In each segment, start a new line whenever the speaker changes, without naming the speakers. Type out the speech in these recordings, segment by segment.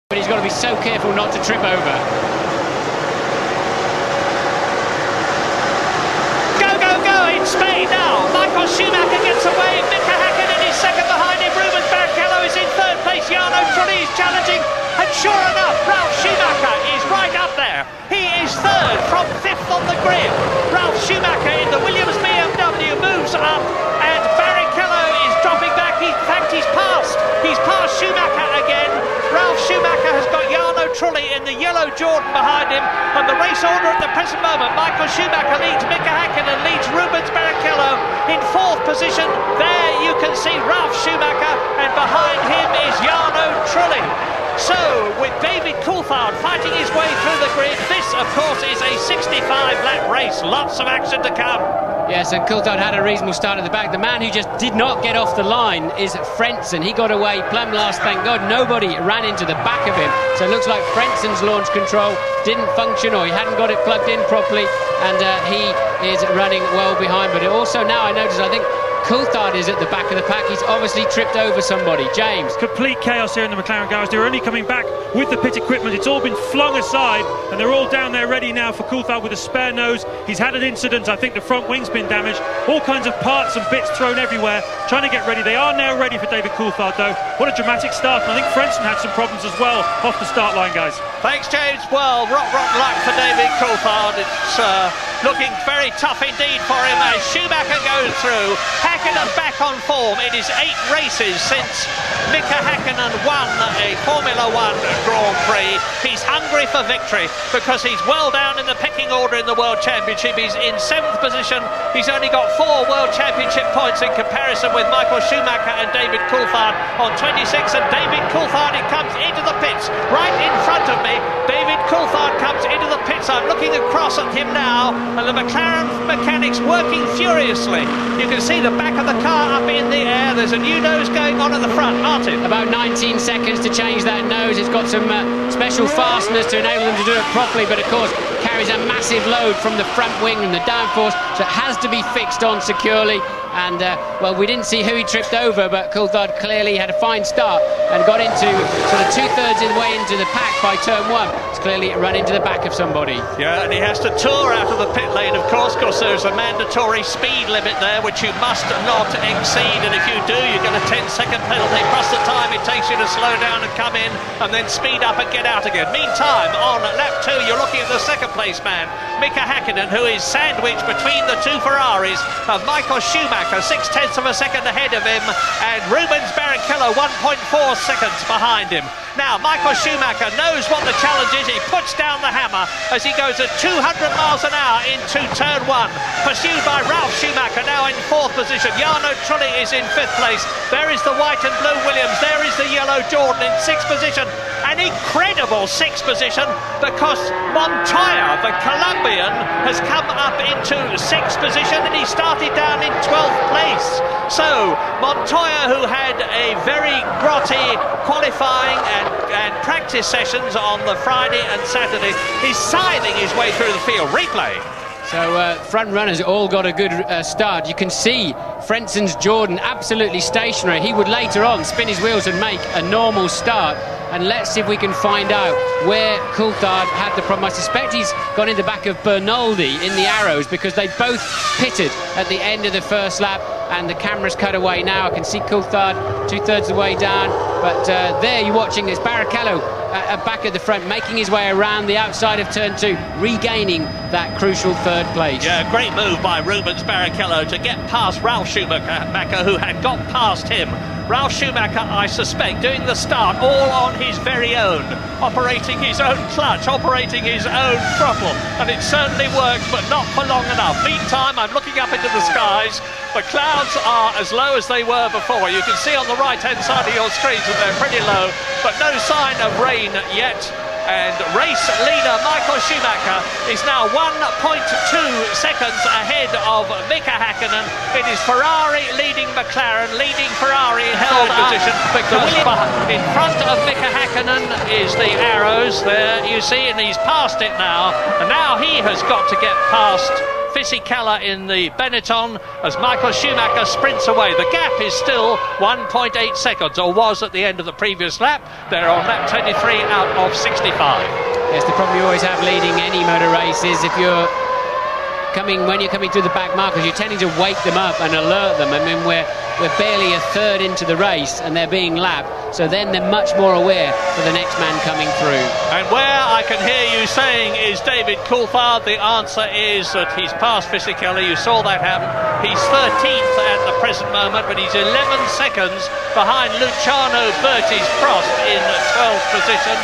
But he's got to be so careful not to trip over.
Go, go, go in Spain now. Michael Schumacher gets away. Mika Häkkinen is second behind him. Rubens Barrichello is in third place. Jarno Trulli is challenging. And sure enough, Ralf Schumacher is right up there. He is third from fifth on the grid. Ralf Schumacher in the Williams BMW moves up. And Barrichello is dropping back. In fact, he's passed. He's passed Schumacher again. Ralf Schumacher has got Jarno Trulli in the yellow Jordan behind him. And the race order at the present moment, Michael Schumacher leads Mika Häkkinen, leads Rubens Barrichello in fourth position. There you can see Ralf Schumacher, and behind him is Jarno Trulli. So, with David Coulthard fighting his way through the grid, this, of course, is a 65-lap race. Lots of action to come.
Yes, and Coulthard had a reasonable start at the back. The man who just did not get off the line is Frentzen. He got away plumb last, thank God. Nobody ran into the back of him. So it looks like Frentzen's launch control didn't function, or he hadn't got it plugged in properly, and he is running well behind. But also now I notice, I think Coulthard is at the back of the pack. He's obviously tripped over somebody. James.
Complete chaos here in the McLaren garage. They're only coming back with the pit equipment. It's all been flung aside, and they're all down there ready now for Coulthard with a spare nose. He's had an incident. I think the front wing's been damaged. All kinds of parts and bits thrown everywhere, trying to get ready. They are now ready for David Coulthard, though. What a dramatic start. And I think Frentzen had some problems as well off the start line, guys.
Thanks, James. Well, rotten luck for David Coulthard. It's looking very tough indeed for him as Schumacher goes through. Häkkinen back on form. It is 8 races since Mika Häkkinen won a Formula 1 Grand Prix. He's hungry for victory because he's well down in the pecking order in the World Championship. He's in 7th position. He's only got 4 World Championship points in comparison with Michael Schumacher and David Coulthard on 26. And David Coulthard, he comes into the pits right in front of me. David Coulthard comes into the pits. I'm looking across at him now, and the McLaren mechanics working furiously. You can see the back of the car up in the air. There's a new nose going on at the front. Martin.
About 19 seconds to change that nose. It's got some special fasteners to enable them to do it properly, but of course carries a massive load from the front wing and the downforce, so it has to be fixed on securely. And well, we didn't see who he tripped over, but Coulthard clearly had a fine start and got into sort of 2/3 of the way into the pack by turn 1. It's clearly run into the back of somebody.
Yeah, and he has to tour out of the pit lane, of course, because there's a mandatory speed limit there which you must not exceed, and if you do, you get a 10-second penalty plus the time it takes you to slow down and come in and then speed up and get out again. Meantime, on lap 2, you're looking at the second place man, Mika Häkkinen, who is sandwiched between the 2 Ferraris of Michael Schumacher, 0.6 of a second ahead of him, and Rubens Barrichello 1.4 seconds behind him. Now, Michael Schumacher knows what the challenge is. He puts down the hammer as he goes at 200 miles an hour into turn 1, pursued by Ralf Schumacher, now in 4th position. Jarno Trulli is in 5th place. There is the white and blue Williams. There is the yellow Jordan in 6th position. An incredible 6th position because Montoya, the Colombian, has come up into 6th position, and he started down in 12th place. So Montoya, who had a very grotty qualifying and practice sessions on the Friday and Saturday, is scything his way through the field. Replay.
So front runners all got a good start. You can see Frentzen's Jordan absolutely stationary. He would later on spin his wheels and make a normal start. And let's see if we can find out where Coulthard had the problem. I suspect he's gone in the back of Bernaldi in the Arrows, because they both pitted at the end of the first lap, and the camera's cut away now. I can see Coulthard 2/3 of the way down, but there you're watching this Barrichello back at the front, making his way around the outside of turn 2, regaining that crucial 3rd place.
Yeah, great move by Rubens Barrichello to get past Ralf Schumacher, who had got past him. Ralf Schumacher, I suspect, doing the start all on his very own, operating his own clutch, operating his own throttle, and it certainly worked, but not for long enough. Meantime, I'm looking up into the skies. The clouds are as low as they were before. You can see on the right-hand side of your screens that they're pretty low, but no sign of rain yet. And race leader Michael Schumacher is now 1.2 seconds ahead of Mika Häkkinen. It is Ferrari leading McLaren, leading Ferrari in third position, because in front of Mika Häkkinen is the Arrows there, you see, and he's passed it now, and now he has got to get past Fisichella in the Benetton as Michael Schumacher sprints away. The gap is still 1.8 seconds, or was at the end of the previous lap. They're on lap 23 out of 65.
Yes, the problem you always have leading any motor race is when you're coming through the back markers, you're tending to wake them up and alert them. I mean, we're barely a third into the race and they're being lapped, so then they're much more aware for the next man coming through.
And where I can hear you saying is David Coulthard, the answer is that he's passed Fisichella. You saw that happen. He's 13th at the present moment, but he's 11 seconds behind Luciano Berti's Prost in 12th position.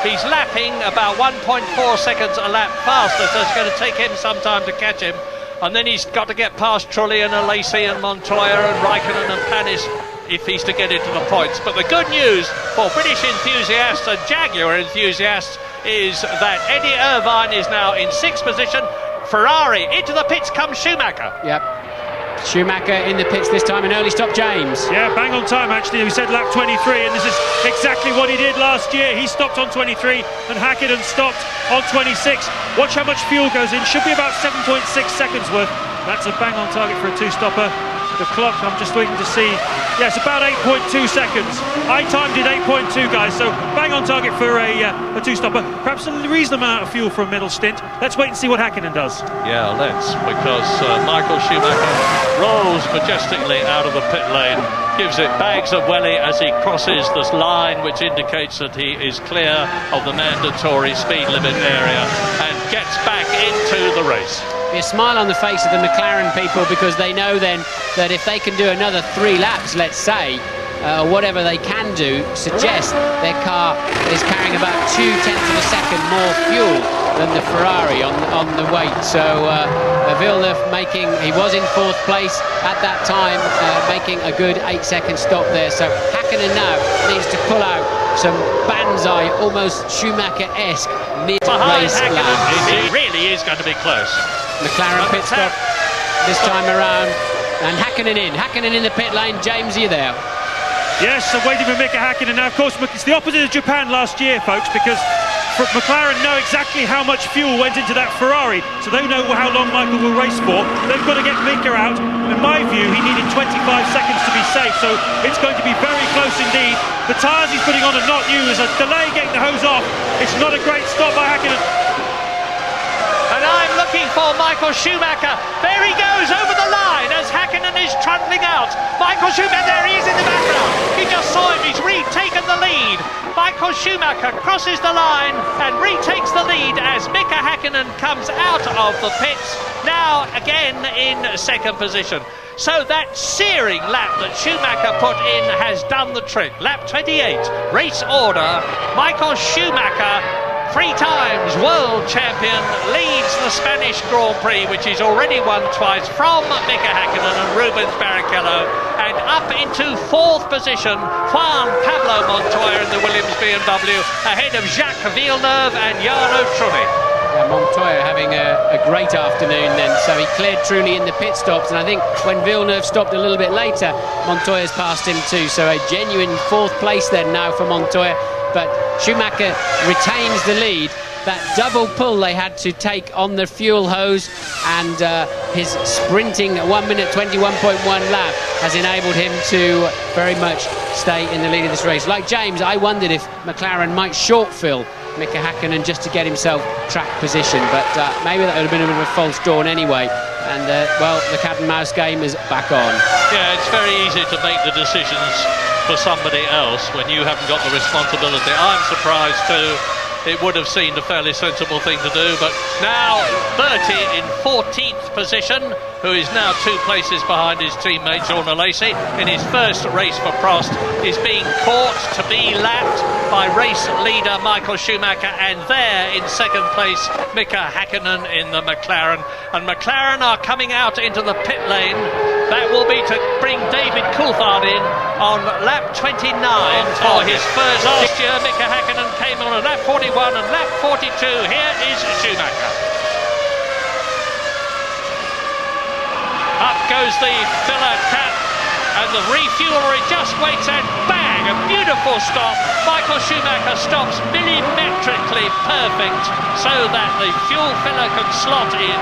He's lapping about 1.4 seconds a lap faster, so it's going to take him some time to catch him. And then he's got to get past Trulli and Alesi and Montoya and Raikkonen and Panis if he's to get into the points. But the good news for British enthusiasts and Jaguar enthusiasts is that Eddie Irvine is now in 6th position. Ferrari, into the pits comes Schumacher.
Yep. Schumacher in the pits this time and early stop James.
Yeah, bang on time actually. We said lap 23, and this is exactly what he did last year. He stopped on 23 and Hakkinen stopped on 26. Watch how much fuel goes in. Should be about 7.6 seconds worth. That's a bang on target for a two-stopper. The clock, I'm just waiting to see. Yes, about 8.2 seconds. I timed it 8.2, guys, so bang on target for a two-stopper. Perhaps a reasonable amount of fuel for a middle stint. Let's wait and see what Hakkinen does.
Yeah, let's, because Michael Schumacher rolls majestically out of the pit lane, gives it bags of welly as he crosses this line, which indicates that he is clear of the mandatory speed limit area and gets back into the race.
Be a smile on the face of the McLaren people, because they know then that if they can do another 3 laps, let's say, or whatever they can do, suggest their car is carrying about 0.2 of a second more fuel than the Ferrari on the weight. So Villeneuve he was in 4th place at that time, making a good 8-second stop there. So Hakkinen now needs to pull out some Banzai, almost Schumacher-esque mid-race laps.
It really is going to be close.
McLaren pit stop this time around, and Hakkinen in the pit lane. James, are you there?
Yes, I'm waiting for Mika Hakkinen now. Of course, it's the opposite of Japan last year, folks, because McLaren know exactly how much fuel went into that Ferrari, so they know how long Michael will race for. They've got to get Mika out. In my view, he needed 25 seconds to be safe, so it's going to be very close indeed. The tyres he's putting on are not new. There's a delay getting the hose off. It's not a great stop by Hakkinen.
And I'm looking for Michael Schumacher. There he goes over the line as Hakkinen is trundling out. Michael Schumacher, there he is in the background. You just saw him, he's retaken the lead. Michael Schumacher crosses the line and retakes the lead as Mika Hakkinen comes out of the pits, now again in 2nd position. So that searing lap that Schumacher put in has done the trick. Lap 28, race order. Michael Schumacher, 3 times world champion, leads the Spanish Grand Prix, which he's already won twice, from Mika Hakkinen and Rubens Barrichello, and up into 4th position, Juan Pablo Montoya in the Williams BMW, ahead of Jacques Villeneuve and Jarno Trulli.
Montoya having a great afternoon then, so he cleared Trulli in the pit stops, and I think when Villeneuve stopped a little bit later, Montoya's passed him too, so a genuine 4th place then now for Montoya. But Schumacher retains the lead. That double pull they had to take on the fuel hose, and his sprinting 1 minute 21.1 lap has enabled him to very much stay in the lead of this race. Like James, I wondered if McLaren might short fill Mika Hakkinen just to get himself track position, but maybe that would have been a bit of a false dawn anyway. And well, the cat and mouse game is back on.
Yeah, it's very easy to make the decisions for somebody else when you haven't got the responsibility. I'm surprised too. It would have seemed a fairly sensible thing to do, but now Bertie in 14th position, who is now 2 places behind his teammate Jean Alesi in his first race for Prost, is being caught to be lapped by race leader Michael Schumacher, and there in 2nd place Mika Hakkinen in the McLaren. And McLaren are coming out into the pit lane. That will be to bring David Coulthard in on lap 29 for his first. Last year Mika Hakkinen came on lap 41 and lap 42. Here is Schumacher. Up goes the filler cap and the refueler just waits, and bang, a beautiful stop. Michael Schumacher stops millimetrically perfect so that the fuel filler can slot in.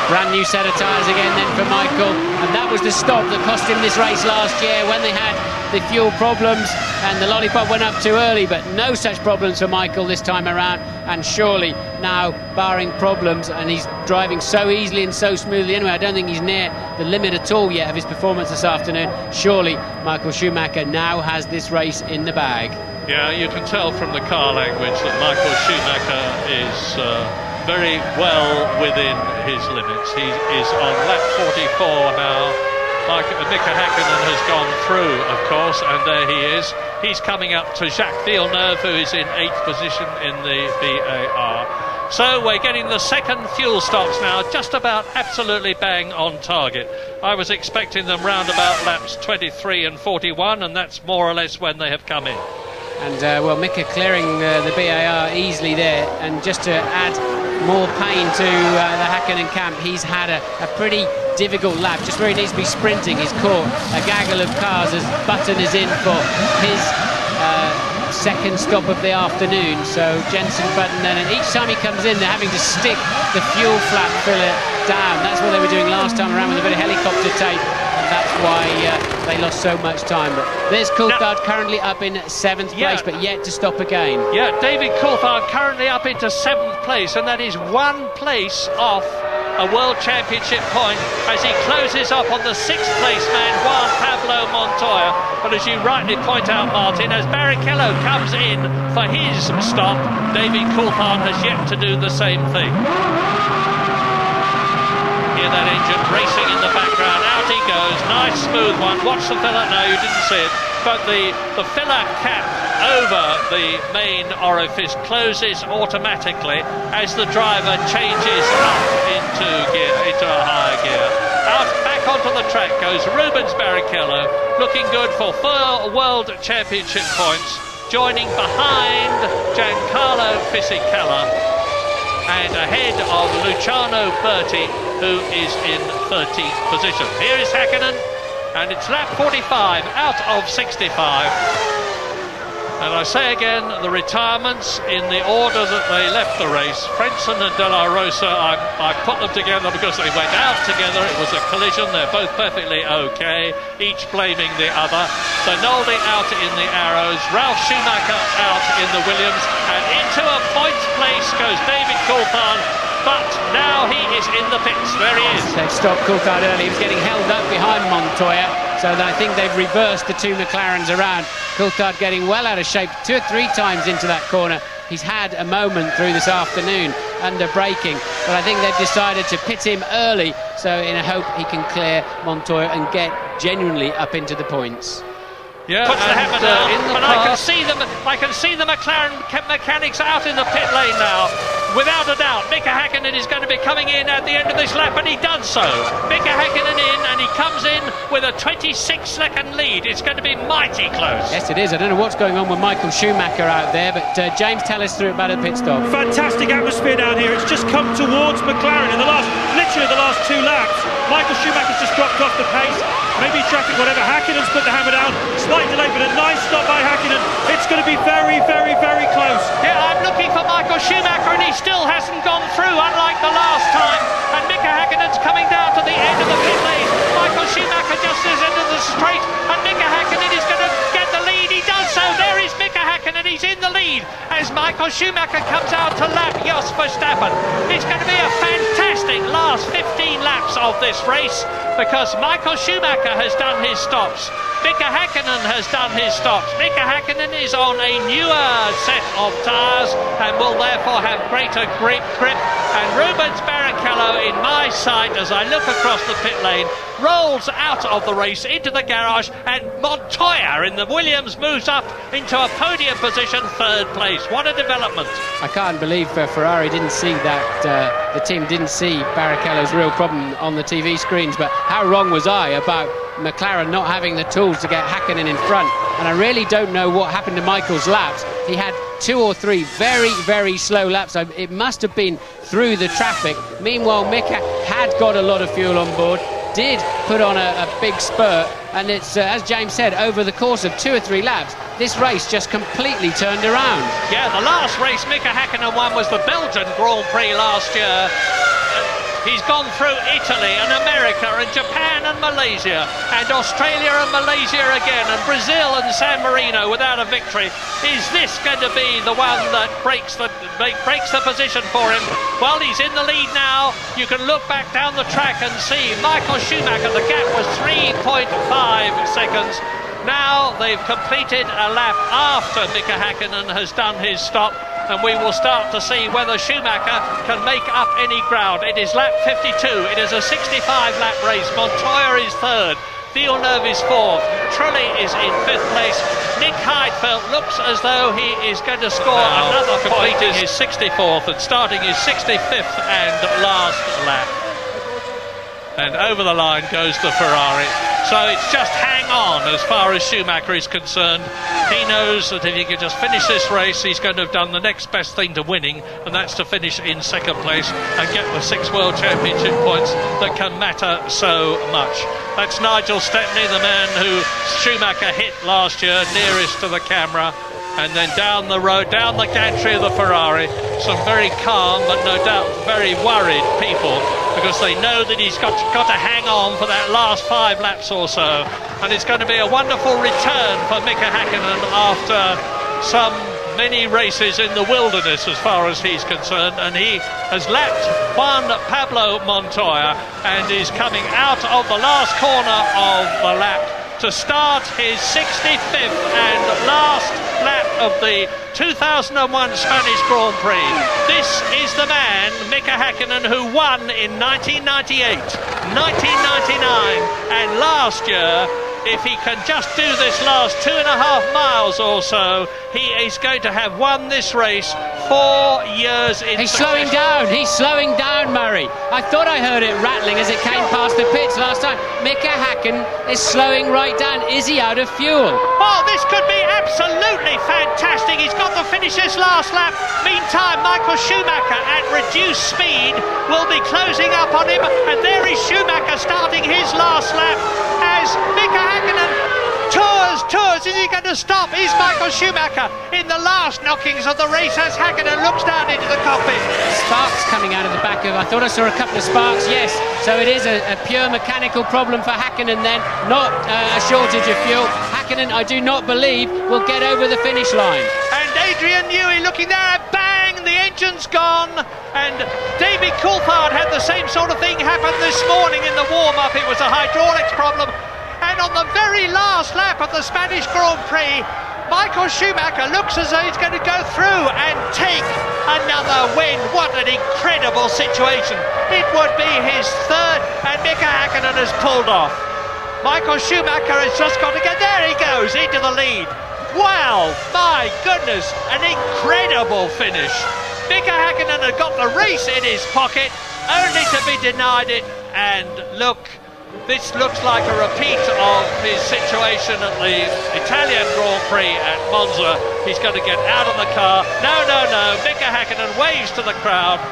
Brand new set of tyres again then for Michael, and that was the stop that cost him this race last year when they had the fuel problems and the lollipop went up too early, but no such problems for Michael this time around, and surely now, barring problems, and he's driving so easily and so smoothly anyway, I don't think he's near the limit at all yet of his performance this afternoon. Surely Michael Schumacher now has this race in the bag.
Yeah, you can tell from the car language that Michael Schumacher is very well within his limits. He is on lap 44 now. Mika Häkkinen has gone through, of course, and there he is. He's coming up to Jacques Villeneuve, who is in 8th position in the VAR. So we're getting the second fuel stops now, just about absolutely bang on target. I was expecting them round about laps 23 and 41, and that's more or less when they have come in.
And well, Mika clearing the BAR easily there, and just to add more pain to the Häkkinen camp, he's had a pretty difficult lap, just where he needs to be sprinting. He's caught a gaggle of cars as Button is in for his second stop of the afternoon. So Jenson Button then, and each time he comes in, they're having to stick the fuel flap filler down. That's what they were doing last time around with a bit of helicopter tape. That's why they lost so much time. But there's Coulthard currently up in 7th place, but yet to stop again. Yeah,
David Coulthard currently up into 7th place, and that is 1 place off a World Championship point as he closes up on the 6th place man, Juan Pablo Montoya. But as you rightly point out, Martin, as Barrichello comes in for his stop, David Coulthard has yet to do the same thing. Hear that engine racing in the background. Out he goes. Nice smooth one. Watch the filler. No, you didn't see it. But the filler cap over the main orifice closes automatically as the driver changes up into a higher gear. Out back onto the track goes Rubens Barrichello, looking good for 4 World Championship points, joining behind Giancarlo Fisichella and ahead of Luciano Berti, who is in 13th position. Here is Häkkinen, and it's lap 45 out of 65. And I say again, the retirements in the order that they left the race. Frentzen and De La Rosa, I put them together because they went out together. It was a collision. They're both perfectly okay, each blaming the other. So Noldi out in the Arrows, Ralf Schumacher out in the Williams, and into a points place goes David Coulthard. But now he is in the pits. There he is.
They've stopped Coulthard early. He was getting held up behind Montoya. So I think they've reversed the 2 McLarens around. Coulthard getting well out of shape 2 or 3 times into that corner. He's had a moment through this afternoon under braking, but I think they've decided to pit him early, so in a hope he can clear Montoya and get genuinely up into the points.
Yeah, puts the hammer down, but I can see the McLaren mechanics out in the pit lane now. Without a doubt, Mika Häkkinen is going to be coming in at the end of this lap, and he does so. Mika Häkkinen in, and he comes in with a 26-second lead. It's going to be mighty close.
Yes, it is. I don't know what's going on with Michael Schumacher out there, but James, tell us through about a pit stop.
Fantastic atmosphere down here. It's just come towards McLaren in literally the last 2 laps. Michael Schumacher's just dropped off the pace. Maybe traffic, whatever. Häkkinen's put the hammer down. Slight delay, but a nice stop by Häkkinen. It's going to be very, very, very close.
Yeah, I'm looking for Michael Schumacher, and he still hasn't gone through, unlike the last time. And Mika Häkkinen's coming down to the end of the pit lane. Michael Schumacher just is into the straight, and Mika Häkkinen is going to get the lead. He does so. There is Mika Häkkinen. He's in the lead as Michael Schumacher comes out to lap Jos Verstappen. It's going to be a fantastic last 15 laps of this race, because Michael Schumacher has done his stops. Mika Häkkinen has done his stops. Mika Häkkinen is on a newer set of tyres and will therefore have greater grip. And Rubens Barrichello in my sight as I look across the pit lane rolls out of the race into the garage, and Montoya in the Williams moves up into a podium position, 3rd place. What a development.
I can't believe Ferrari didn't see that, the team didn't see Barrichello's real problem on the TV screens, but how wrong was I about McLaren not having the tools to get Häkkinen in front? And I really don't know what happened to Michael's laps. He had 2 or 3 very, very slow laps. It must have been through the traffic. Meanwhile, Mika had got a lot of fuel on board, did put on a big spurt, And it's, as James said, over the course of 2 or 3 laps, this race just completely turned around.
Yeah, the last race Mika Häkkinen won was the Belgian Grand Prix last year. He's gone through Italy and America and Japan and Malaysia and Australia and Malaysia again and Brazil and San Marino without a victory. Is this going to be the one that breaks the position for him? Well, he's in the lead now. You can look back down the track and see Michael Schumacher. The gap was 3.5 seconds. Now they've completed a lap after Mika Häkkinen has done his stop, and we will start to see whether Schumacher can make up any ground. It is lap 52. It is a 65-lap race. Montoya is third. Villeneuve is fourth. Trulli is in fifth place. Nick Heidfeld looks as though he is going to score another point. Completing his 64th and starting his 65th and last lap. And over the line goes the Ferrari. So it's just hang on as far as Schumacher is concerned. He knows that if he can just finish this race, he's going to have done the next best thing to winning, and that's to finish in second place and get the 6 World Championship points that can matter so much. That's Nigel Stepney, the man who Schumacher hit last year, nearest to the camera. And then down the road, down the gantry of the Ferrari, some very calm but no doubt very worried people, because they know that he's got to hang on for that last 5 laps or so. And it's going to be a wonderful return for Mika Häkkinen after many races in the wilderness as far as he's concerned. And he has lapped Juan Pablo Montoya and is coming out of the last corner of the lap to start his 65th and last lap of the 2001 Spanish Grand Prix. This is the man, Mika Häkkinen, who won in 1998, 1999, and last year. If he can just do this last 2.5 miles or so, he is going to have won this race 4 years in succession.
He's slowing down, Murray. I thought I heard it rattling as it came past the pits last time. Mika Häkkinen is slowing right down. Is he out of fuel?
Oh, this could be absolutely fantastic. He's got to finish this last lap. Meantime, Michael Schumacher at reduced speed will be closing up on him, and there is Schumacher starting his last lap as Mika Häkkinen tours. Is he going to stop? Is Michael Schumacher in the last knockings of the race as Häkkinen looks down into the cockpit?
Sparks coming out of the back of... I thought I saw a couple of sparks, yes. So it is a pure mechanical problem for Häkkinen then, not a shortage of fuel. Häkkinen, I do not believe, will get over the finish line.
And Adrian Newey looking there, bang, the engine's gone. And David Coulthard had the same sort of thing happen this morning in the warm-up. It was a hydraulics problem. And on the very last lap of the Spanish Grand Prix, Michael Schumacher looks as though he's going to go through and take another win. What an incredible situation. It would be his third, and Mika Häkkinen has pulled off. Michael Schumacher has just got to get there. He goes into the lead. Wow, my goodness, an incredible finish. Mika Häkkinen had got the race in his pocket, only to be denied it. And look, this looks like a repeat of his situation at the Italian Grand Prix at Monza. He's going to get out of the car. No. Mika Häkkinen waves to the crowd.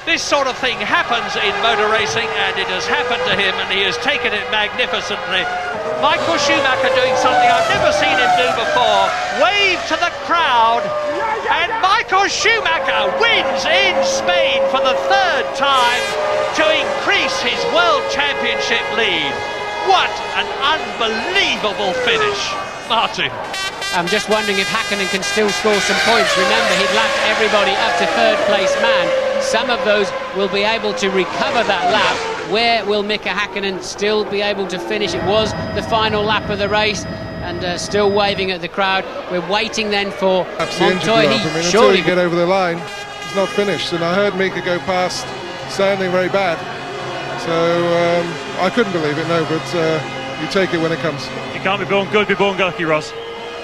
This sort of thing happens in motor racing, and it has happened to him, and he has taken it magnificently. Michael Schumacher doing something I've never seen him do before. Wave to the crowd, and Michael Schumacher wins in Spain for the 3rd time to increase his World Championship lead. What an unbelievable finish. Martin.
I'm just wondering if Häkkinen can still score some points. Remember, he'd lapped everybody up to 3rd place man. Some of those will be able to recover that lap. Where will Mika Häkkinen still be able to finish? It was the final lap of the race, and still waving at the crowd. We're waiting then for Montoya.
Until you get over the line, it's not finished. And I heard Mika go past, sounding very bad. So I couldn't believe it, no, but you take it when it comes.
You can't be born good, be born lucky, Ross.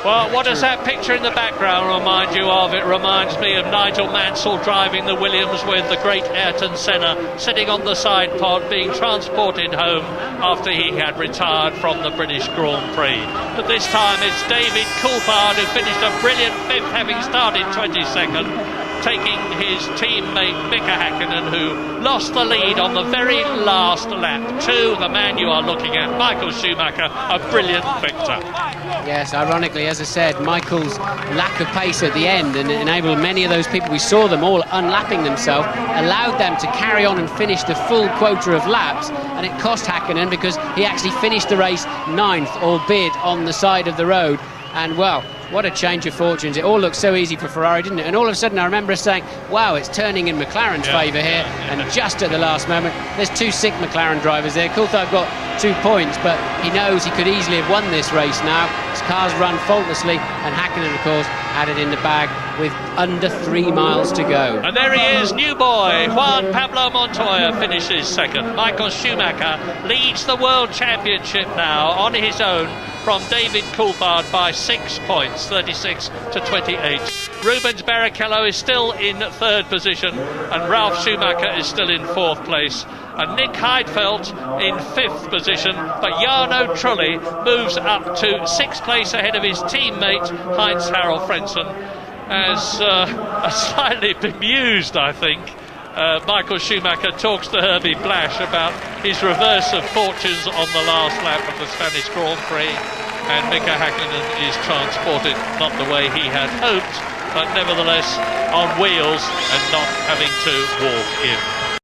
Well, what does that picture in the background remind you of? It reminds me of Nigel Mansell driving the Williams with the great Ayrton Senna sitting on the side pod being transported home after he had retired from the British Grand Prix. But this time it's David Coulthard who finished a brilliant 5th, having started 22nd. taking his teammate Mika Häkkinen, who lost the lead on the very last lap, to the man you are looking at, Michael Schumacher, a brilliant victor.
Yes, ironically, as I said, Michael's lack of pace at the end and enabled many of those people, we saw them all unlapping themselves, allowed them to carry on and finish the full quota of laps, and it cost Häkkinen because he actually finished the race 9th, albeit on the side of the road. And well, what a change of fortunes. It all looked so easy for Ferrari, didn't it? And all of a sudden I remember us saying, wow, it's turning in McLaren's favour here. And just at the last moment, there's 2 sick McLaren drivers there. Coulthard got 2 points, but he knows he could easily have won this race now. His car's run faultlessly, and Häkkinen, of course, had it in the bag with under 3 miles to go.
And there he is, new boy. Juan Pablo Montoya finishes second. Michael Schumacher leads the World Championship now on his own from David Coulthard by 6 points, 36 to 28. Rubens Barrichello is still in 3rd position, and Ralf Schumacher is still in 4th place. And Nick Heidfeld in 5th position, but Jarno Trulli moves up to 6th place ahead of his teammate Heinz-Harald Frentzen, as slightly bemused, I think, Michael Schumacher talks to Herbie Blash about his reverse of fortunes on the last lap of the Spanish Grand Prix, and Mika Häkkinen is transported not the way he had hoped, but nevertheless on wheels and not having to walk in.